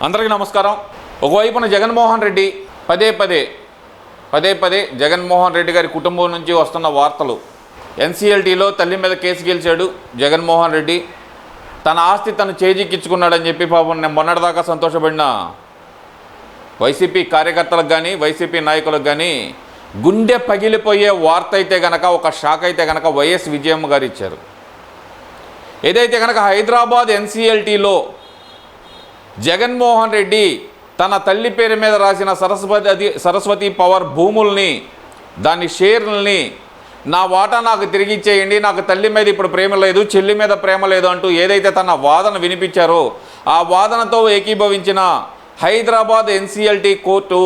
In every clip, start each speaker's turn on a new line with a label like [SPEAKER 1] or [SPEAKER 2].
[SPEAKER 1] అందరికీ నమస్కారం. ఒకవైపున జగన్మోహన్ రెడ్డి పదే పదే జగన్మోహన్ రెడ్డి గారి కుటుంబం నుంచి వస్తున్న వార్తలు. ఎన్సీఎల్టీలో తల్లి మీద కేసు గెలిచాడు జగన్మోహన్ రెడ్డి. తన ఆస్తి తను చేజిక్కించుకున్నాడని చెప్పి పాపం నేను మొన్నటిదాకా సంతోషపడిన వైసీపీ కార్యకర్తలకు కానీ వైసీపీ నాయకులకు కానీ గుండె పగిలిపోయే వార్త అయితే కనుక, ఒక షాక్ అయితే కనుక వైఎస్ విజయమ్మ గారు ఇచ్చారు. ఏదైతే కనుక హైదరాబాద్ ఎన్సీఎల్టీలో జగన్మోహన్ రెడ్డి తన తల్లి పేరు మీద రాసిన సరస్వతి పవర్ భూముల్ని, దాని షేర్లని నా వాటా నాకు తిరిగి ఇచ్చేయండి, నాకు తల్లి మీద ఇప్పుడు ప్రేమ లేదు, చెల్లి మీద ప్రేమ లేదు అంటూ ఏదైతే తన వాదన వినిపించారో ఆ వాదనతో ఏకీభవించిన హైదరాబాద్ ఎన్సీఎల్టీ కోర్టు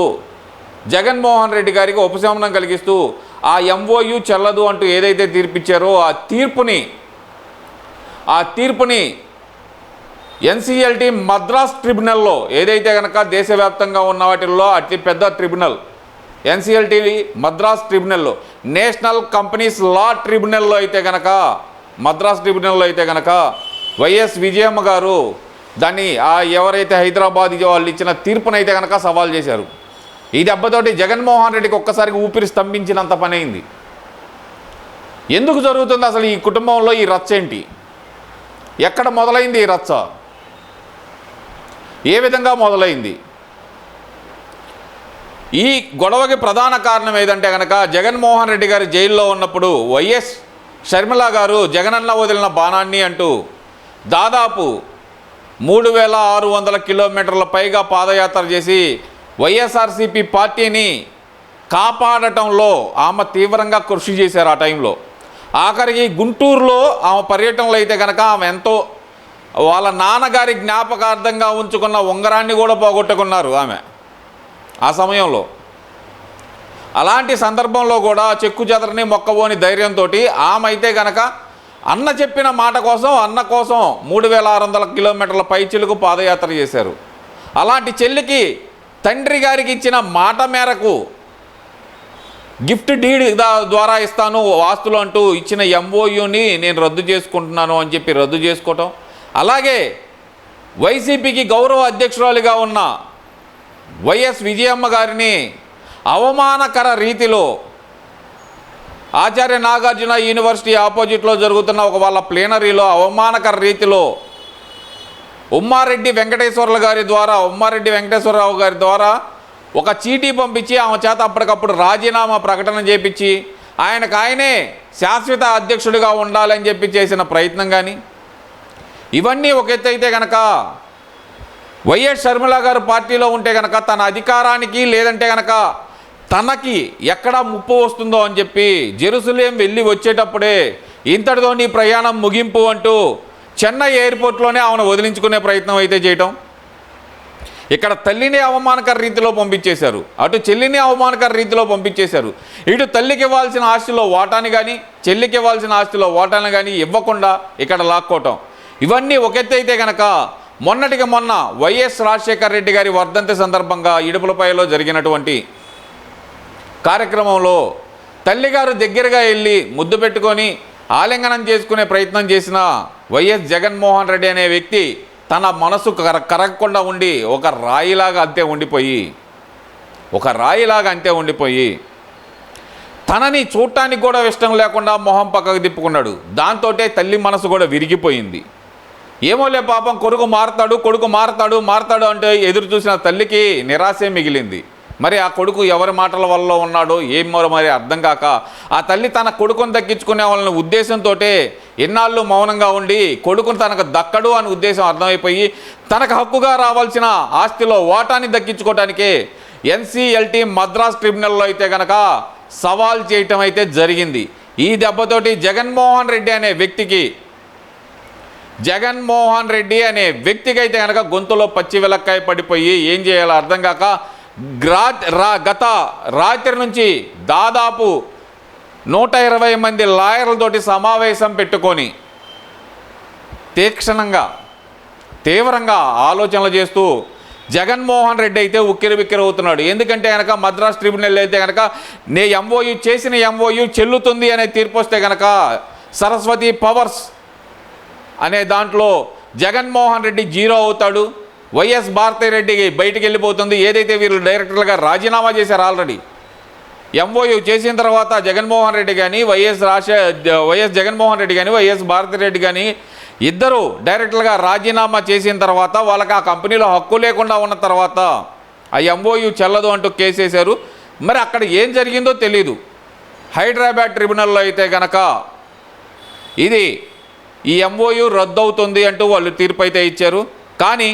[SPEAKER 1] జగన్మోహన్ రెడ్డి గారికి ఉపశమనం కలిగిస్తూ ఆ ఎంఓయూ చెల్లదు అంటూ ఏదైతే తీర్పిచ్చారో ఆ తీర్పుని ఎన్సీఎల్టీ మద్రాస్ ట్రిబ్యునల్లో, ఏదైతే కనుక దేశవ్యాప్తంగా ఉన్న వాటిల్లో అతి పెద్ద ట్రిబ్యునల్ ఎన్సీఎల్టీ మద్రాస్ ట్రిబ్యునల్లో, నేషనల్ కంపెనీస్ లా ట్రిబ్యునల్లో అయితే కనుక, మద్రాస్ ట్రిబ్యునల్లో అయితే కనుక వైఎస్ విజయమ్మ గారు దాన్ని ఎవరైతే హైదరాబాద్ వాళ్ళు ఇచ్చిన తీర్పునైతే కనుక సవాల్ చేశారు. ఈ దెబ్బతోటి జగన్మోహన్ రెడ్డికి ఒక్కసారికి ఊపిరి స్తంభించినంత పని అయింది. ఎందుకు జరుగుతుంది అసలు ఈ కుటుంబంలో ఈ రచ్చ ఏంటి? ఎక్కడ మొదలైంది ఈ రచ్చ? ఏ విధంగా మొదలైంది? ఈ గొడవకి ప్రధాన కారణం ఏదంటే కనుక, జగన్మోహన్ రెడ్డి గారు జైల్లో ఉన్నప్పుడు వైఎస్ షర్మిల గారు జగనన్న వదిలిన బాణాన్ని అంటూ దాదాపు 3600 కిలోమీటర్ల పైగా పాదయాత్ర చేసి వైఎస్ఆర్సీపీ పార్టీని కాపాడటంలో ఆమె తీవ్రంగా కృషి చేశారు. ఆ టైంలో ఆఖరికి గుంటూరులో ఆమె పర్యటనలో అయితే కనుక ఆమె ఎంతో వాళ్ళ నాన్నగారి జ్ఞాపకార్థంగా ఉంచుకున్న ఉంగరాన్ని కూడా పోగొట్టుకున్నారు ఆమె ఆ సమయంలో. అలాంటి సందర్భంలో కూడా చెక్కు చెదరని మొక్కబోని ధైర్యంతో ఆమె అయితే కనుక అన్న చెప్పిన మాట కోసం, అన్న కోసం 3600 కిలోమీటర్ల పైచిలుకు పాదయాత్ర చేశారు. అలాంటి చెల్లికి తండ్రి గారికి ఇచ్చిన మాట మేరకు గిఫ్ట్ డీడ్ ద్వారా ఇస్తాను ఆస్తులు అంటూ ఇచ్చిన ఎంఓయూని నేను రద్దు చేసుకుంటున్నాను అని చెప్పి రద్దు చేసుకోవటం, అలాగే వైసీపీకి గౌరవ అధ్యక్షురాలిగా ఉన్న వైఎస్ విజయమ్మ గారిని అవమానకర రీతిలో ఆచార్య నాగార్జున యూనివర్సిటీ ఆపోజిట్లో జరుగుతున్న వాళ్ళ ప్లేనరీలో అవమానకర రీతిలో ఉమ్మారెడ్డి వెంకటేశ్వరరావు గారి ద్వారా ఒక చీటీ పంపించి ఆమె చేత అప్పటికప్పుడు రాజీనామా ప్రకటన చేపించి ఆయనే శాశ్వత అధ్యక్షుడిగా ఉండాలని చెప్పి చేసిన ప్రయత్నం కానీ, ఇవన్నీ ఒక ఎత్తు అయితే కనుక వైఎస్ షర్మిల గారు పార్టీలో ఉంటే కనుక తన అధికారానికి లేదంటే కనుక తనకి ఎక్కడ ముప్పు వస్తుందో అని చెప్పి జెరూసలేం వెళ్ళి వచ్చేటప్పుడే ఇంతటితో నీ ప్రయాణం ముగింపు అంటూ చెన్నై ఎయిర్పోర్ట్లోనే ఆమెను వదిలించుకునే ప్రయత్నం అయితే చేయటం, ఇక్కడ తల్లిని అవమానకర రీతిలో పంపించేశారు, అటు చెల్లిని అవమానకర రీతిలో పంపించేశారు. ఇటు తల్లికి ఇవ్వాల్సిన ఆస్తిలో వాటాని కానీ చెల్లికి ఇవ్వాల్సిన ఆస్తిలో వాటాని కానీ ఇవ్వకుండా ఇక్కడ లాక్కోవటం, ఇవన్నీ ఒక ఎత్తు అయితే కనుక మొన్నటికి మొన్న వైఎస్ రాజశేఖర రెడ్డి గారి వర్ధంతి సందర్భంగా ఇడుపులపైలో జరిగినటువంటి కార్యక్రమంలో తల్లిగారు దగ్గరగా వెళ్ళి ముద్దు పెట్టుకొని ఆలింగనం చేసుకునే ప్రయత్నం చేసిన వైఎస్ జగన్మోహన్ రెడ్డి అనే వ్యక్తి తన మనసు కరగకుండా ఉండి ఒక రాయిలాగా అంతే ఉండిపోయి తనని చూడటానికి కూడా ఇష్టం లేకుండా మొహం పక్కకు తిప్పుకున్నాడు. దాంతో తల్లి మనసు కూడా విరిగిపోయింది. ఏమోలే పాపం కొడుకు మారతాడు అంటే ఎదురు చూసిన తల్లికి నిరాశే మిగిలింది. మరి ఆ కొడుకు ఎవరి మాటల వల్ల ఉన్నాడో ఏమో మరి అర్థం కాక ఆ తల్లి తన కొడుకును దక్కించుకునే వాళ్ళని ఉద్దేశంతో ఎన్నాళ్ళు మౌనంగా ఉండి కొడుకును తనకు దక్కడు అని ఉద్దేశం అర్థమైపోయి తనకు హక్కుగా రావాల్సిన ఆస్తిలో వాటాని దక్కించుకోవడానికే ఎన్సీఎల్టీ మద్రాస్ ట్రిబ్యునల్లో అయితే కనుక సవాల్ చేయటం అయితే జరిగింది. ఈ దెబ్బతోటి జగన్మోహన్ రెడ్డి అనే వ్యక్తికి అయితే కనుక గొంతులో పచ్చి వెలక్కాయ పడిపోయి ఏం చేయాలో అర్థం కాక గత రాత్రి నుంచి దాదాపు 120 మంది లాయర్లతోటి సమావేశం పెట్టుకొని తీవ్రంగా ఆలోచనలు చేస్తూ జగన్మోహన్ రెడ్డి అయితే ఉక్కిరిబిక్కిరవుతున్నాడు. ఎందుకంటే కనుక మద్రాస్ ట్రిబ్యునల్ అయితే కనుక చేసిన ఎంఓయూ చెల్లుతుంది అనే తీర్పు వస్తే కనుక సరస్వతి పవర్స్ అనే దాంట్లో జగన్మోహన్ రెడ్డి జీరో అవుతాడు. వైఎస్ భారతిరెడ్డి బయటికి వెళ్ళిపోతుంది. ఏదైతే వీళ్ళు డైరెక్టర్లుగా రాజీనామా చేశారు ఆల్రెడీ, ఎంఓయూ చేసిన తర్వాత జగన్మోహన్ రెడ్డి కానీ వైఎస్ జగన్మోహన్ రెడ్డి కానీ వైఎస్ భారతిరెడ్డి కానీ ఇద్దరు డైరెక్టర్లుగా రాజీనామా చేసిన తర్వాత వాళ్ళకి ఆ కంపెనీలో హక్కు లేకుండా ఉన్న తర్వాత ఆ ఎంఓయూ చెల్లదు అంటూ కేసు వేశారు. మరి అక్కడ ఏం జరిగిందో తెలీదు. హైదరాబాద్ ట్రిబ్యునల్లో అయితే కనుక ఈ ఎంఓయూ రద్దు అవుతుంది అంటూ వాళ్ళు తీర్పు అయితే ఇచ్చారు. కానీ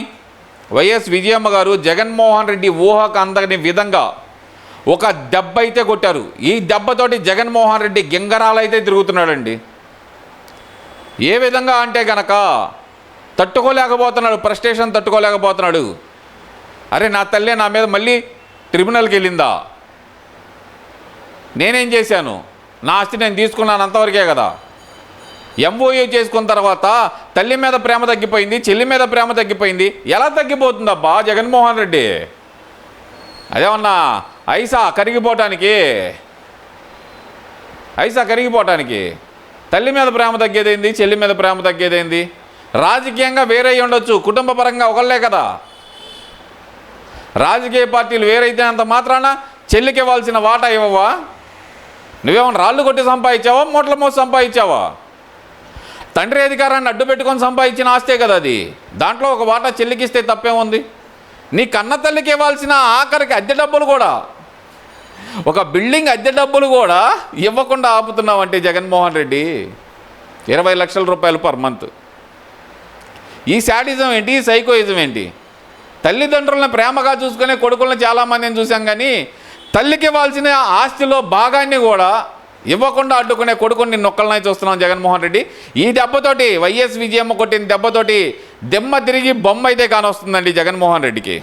[SPEAKER 1] వైఎస్ విజయమ్మ గారు జగన్మోహన్ రెడ్డి ఊహకు అందని విధంగా ఒక దెబ్బ అయితే కొట్టారు. ఈ దెబ్బతోటి జగన్మోహన్ రెడ్డి గింగరాలైతే తిరుగుతున్నాడండి. ఏ విధంగా అంటే కనుక తట్టుకోలేకపోతున్నాడు, ఫ్రస్ట్రేషన్ తట్టుకోలేకపోతున్నాడు. అరే నా తల్లి నా మీద మళ్ళీ ట్రిబ్యునల్కి వెళ్ళిందా, నేనేం చేశాను, నా ఆస్తి నేను తీసుకున్నాను అంతవరకే కదా. ఎంఓయూ చేసుకున్న తర్వాత తల్లి మీద ప్రేమ తగ్గిపోయింది, చెల్లి మీద ప్రేమ తగ్గిపోయింది. ఎలా తగ్గిపోతుందబ్బా జగన్మోహన్ రెడ్డి? అదేమన్నా ఐసా కరిగిపోవటానికి తల్లి మీద ప్రేమ తగ్గేదేంది, చెల్లి మీద ప్రేమ తగ్గేదేంది? రాజకీయంగా వేరే ఉండొచ్చు, కుటుంబ పరంగా ఒకళ్ళే కదా. రాజకీయ పార్టీలు వేరైతే అంత మాత్రాన చెల్లికి ఇవ్వాల్సిన వాటా ఇవ్వవా? నువ్వేమన్నా రాళ్ళు కొట్టి సంపాదించావా, మూటల మోసి సంపాదించావా? తండ్రి అధికారాన్ని అడ్డు పెట్టుకొని సంపాదించిన ఆస్తే కదా అది. దాంట్లో ఒక వాటా చెల్లికిస్తే తప్పేముంది? నీ కన్న తల్లికి ఇవ్వాల్సిన ఆఖరికి అద్దె డబ్బులు కూడా, ఒక బిల్డింగ్ అద్దె డబ్బులు కూడా ఇవ్వకుండా ఆపుతున్నావంటే జగన్మోహన్ రెడ్డి 20 లక్షల రూపాయలు పర్ మంత్. ఈ శాడిజం ఏంటి, ఈ సైకోయిజం ఏంటి? తల్లిదండ్రులను ప్రేమగా చూసుకునే కొడుకులను చాలామందిని చూసాం, కానీ తల్లికి ఇవ్వాల్సిన ఆస్తిలో భాగాన్ని కూడా ఇవ్వకుండా అడ్డుకునే కొడుకుని నొక్కలనై చూస్తున్నాం జగన్మోహన్ రెడ్డి. ఈ దెబ్బతోటి వైఎస్ విజయమ్మ కొట్టిన దెబ్బతోటి దెమ్మ తిరిగి బొమ్మ అయితే కానొస్తుందండి జగన్మోహన్ రెడ్డికి.